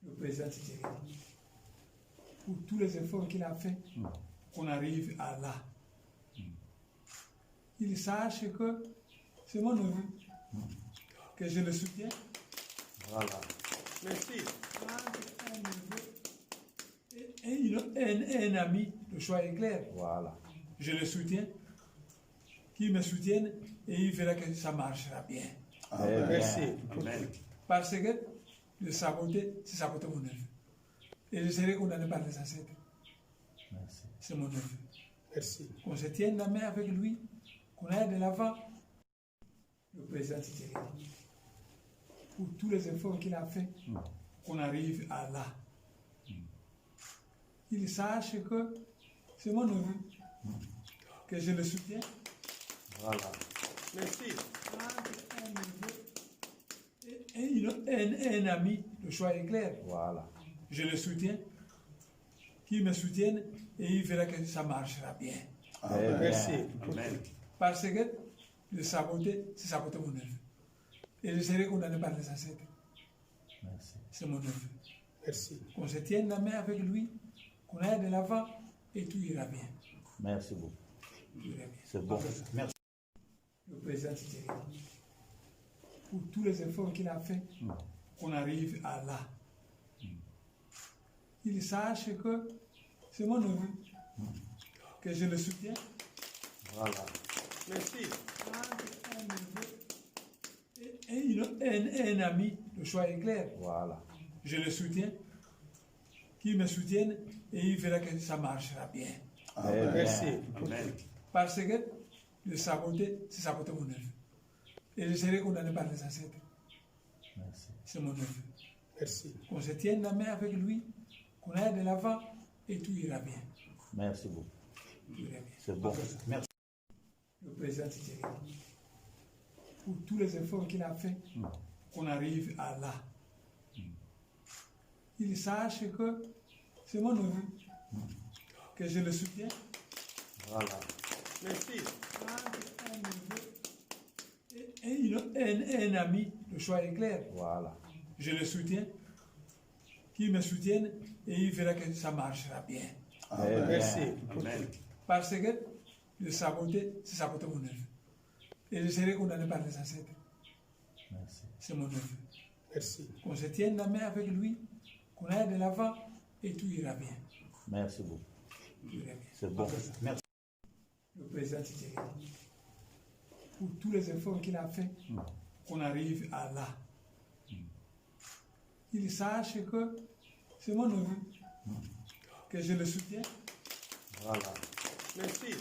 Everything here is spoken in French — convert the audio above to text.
le président Tshisekedi, pour tous les efforts qu'il a fait, qu'on arrive à là. Il sache que c'est mon neveu, que je le soutiens. Voilà. Merci. Un ami, le choix est clair. Voilà. Je le soutiens, qu'il me soutienne et il verra que ça marchera bien. Amen. Merci. Amen. Parce que le saboter, c'est saboter mon neveu. Et je serai condamné par les ancêtres. Merci. C'est mon neveu. Merci. Qu'on se tienne la main avec lui, qu'on aille de l'avant. Le président Tshisekedi, pour tous les efforts qu'il a fait, qu'on arrive à là. Il sache que c'est mon neveu, que je le soutiens. Voilà. Merci. Un ami, le choix est clair. Voilà. Je le soutiens, qu'il me soutienne et il verra que ça marchera bien. Amen. Merci. Amen. Parce que le saboter, c'est saboter mon neveu. Et je serai condamné par les ancêtres. Merci. C'est mon neveu. Merci. Qu'on se tienne la main avec lui, qu'on aille de l'avant et tout ira bien. Merci beaucoup. Tout ira bien. C'est bon. Merci. Le président Tshisekedi, pour tous les efforts qu'il a fait, qu'on arrive à là. Il sache que c'est mon neveu, que je le soutiens. Voilà. Merci. Un ami, le choix est clair. Voilà. Je le soutiens, qu'il me soutienne et il verra que ça marchera bien. Amen. Merci. Amen. Parce que le saboter, c'est saboter mon neveu. Et je serai condamné par les ancêtres. Merci. C'est mon neveu. Merci. Qu'on se tienne la main avec lui, qu'on aille de l'avant et tout ira bien. Merci beaucoup. Tout ira bien. C'est bon. Merci. Le président Tshisekedi, pour tous les efforts qu'il a fait, qu'on arrive à là. Il sache que c'est mon neveu, que je le soutiens. Voilà. Merci. Un ami, le choix est clair. Voilà. Je le soutiens, qu'il me soutienne et il verra que ça marchera bien. Amen. Merci. Amen. Parce que le saboter, c'est saboter mon neveu. Et je serai condamné par les ancêtres. Merci. C'est mon neveu. Merci. Qu'on se tienne la main avec lui, qu'on aille de l'avant et tout ira bien. Merci beaucoup. Tout ira bien. C'est bon. Merci. Le président Tshisekedi, pour tous les efforts qu'il a fait, qu'on arrive à là. Il sache que c'est mon neveu, que je le soutiens. Voilà. Merci.